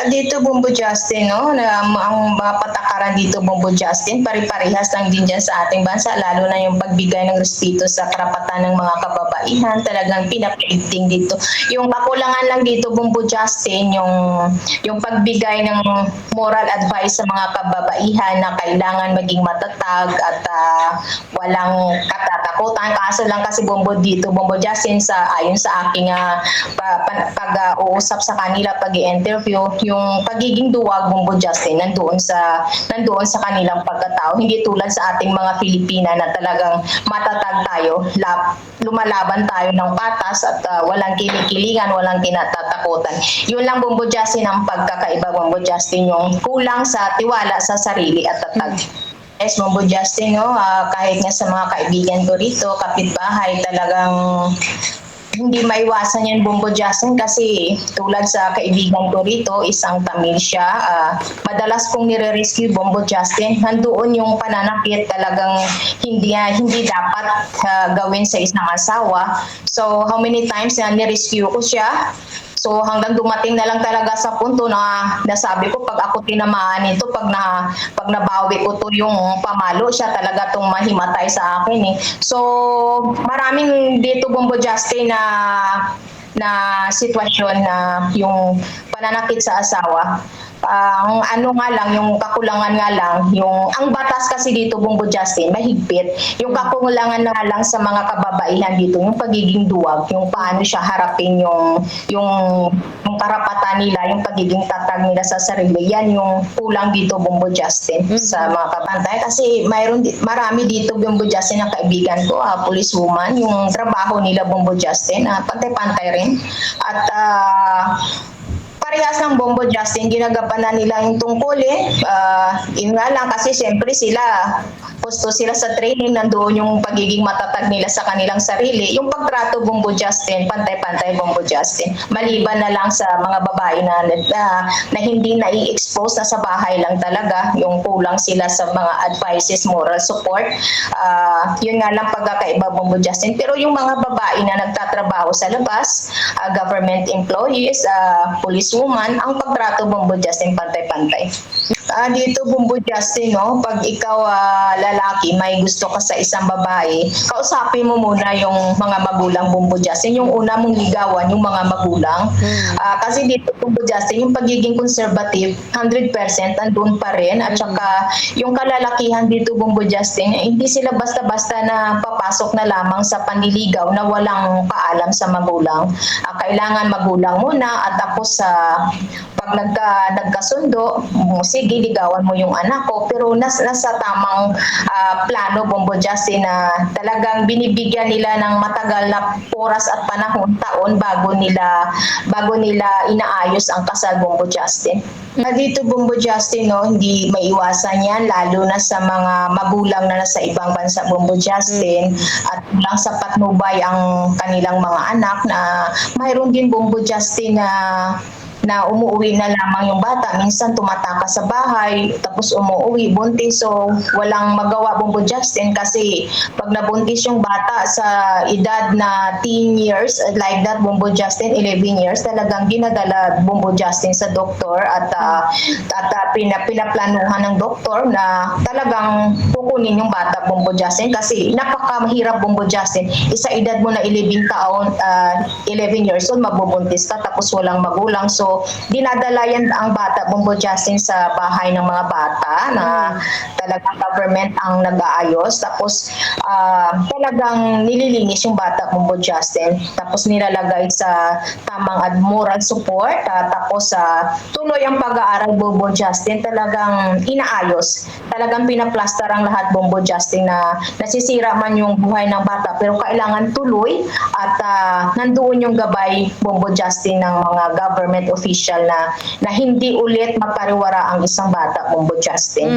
Dito Bumbo Justin 'no, na ang mga patakaran dito Bumbo Justin, pare-parehas lang din diyan sa ating bansa, lalo na yung pagbigay ng respeto sa karapatan ng mga kababaihan, talagang pinapaigting dito. Yung kakulangan lang dito Bumbo Justin, yung pagbigay ng moral advice sa mga kababaihan na kailangan maging matatag at walang katatakutan. Kaso lang kasi dito Bumbo Justin, ayon sa aking pag-uusap sa kanila, pag-i-interview, yung pagiging duwag Bumbo Justin nandoon sa kanilang pagkatao, hindi tulad sa ating mga Pilipina na talagang matatag tayo, lumalaban tayo ng patas at walang kinikilingan, walang kinatatakutan. Yun lang Bumbo Justin ang pagkakaiba Bumbo Justin, yung kulang sa tiwala sa sarili at tatag. Yes, Bumbo Justin, no? Kahit nga sa mga kaibigan ko rito, kapitbahay, talagang hindi maiwasan yan Bumbo Justin, kasi tulad sa kaibigan ko rito, isang Tamil siya, madalas kong nire-rescue Bumbo Justin, nandoon yung pananakit, talagang hindi dapat gawin sa isang asawa. So how many times na nirescue ko siya. So hanggang dumating na lang talaga sa punto na nasabi ko, pag ako tinamaan nito, pag nabawi ko to yung pamalo, siya talaga tong mahimatay sa akin eh. So maraming dito Bumbo Justin na sitwasyon na yung pananakit sa asawa. Ang ano nga lang, yung kakulangan nga lang, ang batas kasi dito Bumbo Justin, mahigpit. Yung kakulangan nga lang sa mga kababaihan dito, yung pagiging duwag, yung paano siya harapin yung karapatan nila, yung pagiging tatag nila sa sarili. Yan yung kulang dito Bumbo Justin sa mga kabantay. Kasi marami dito Bumbo Justin na kaibigan ko, policewoman, yung trabaho nila Bumbo Justin, pantay-pantay rin. At parehas ng Bumbo Justin, ginagampanan nila yung tungkulin. Yun nga lang, kasi siyempre gusto sila sa training, nandoon yung pagiging matatag nila sa kanilang sarili. Yung pagtrato Bumbo Justin, pantay-pantay Bumbo Justin. Maliban na lang sa mga babae na hindi na-i-expose, na sa bahay lang talaga, yung kulang sila sa mga advices, moral support. Yun nga lang pagkakaiba Bumbo Justin. Pero yung mga babae na nagtatrabaho sa labas, government employees, policewoman, ang pagtrato Bumbo Justin, pantay-pantay. Dito Bumbo Justin, no, pag ikaw lalaki, may gusto ka sa isang babae, kausapin mo muna yung mga magulang Bumbo Justin. Yung una mong ligawan, yung mga magulang. Kasi dito Bumbo Justin, yung pagiging conservative, 100% andun pa rin. At saka yung kalalakihan dito Bumbo Justin, hindi sila basta-basta na papasok na lamang sa panliligaw na walang paalam sa magulang. Kailangan magulang muna, at tapos pag nagkasundo, sige, ligawan mo yung anak ko, pero nasa tamang plano Bumbo Justin, na talagang binibigyan nila ng matagal na oras at panahon, taon, bago nila inaayos ang kasal Bumbo Justin. Dito Bumbo Justin, no, hindi maiwasan yan, lalo na sa mga magulang na nasa ibang bansa Bumbo Justin, at lang sa patnubay ang kanilang mga anak, na mayroon din Bumbo Justin na umuwi na lamang yung bata. Minsan tumatakas sa bahay, tapos umuwi, buntis. So walang magawa Bumbo Justin, kasi pag nabuntis yung bata sa edad na 10 years, like that Bumbo Justin, 11 years, talagang ginadala Bumbo Justin sa doktor, at pinaplanuhan ng doktor na talagang kukunin yung bata Bumbo Justin, kasi napakamahirap Bumbo Justin. Sa edad mo na 11 years old, mabubuntis ka, tapos walang magulang. So dinadala yan ang bata Bumbo Justin sa bahay ng mga bata, na talagang government ang nag-aayos, tapos talagang nililinis yung bata Bumbo Justin, tapos nilalagay sa tamang moral support, tapos tuloy ang pag-aaral Bumbo Justin, talagang inaayos, talagang pinaplaster ang lahat Bumbo Justin, na nasisira man yung buhay ng bata, pero kailangan tuloy, at nandoon yung gabay Bumbo Justin ng mga government official na hindi ulit mapariwara ang isang bata Bumbo Justin.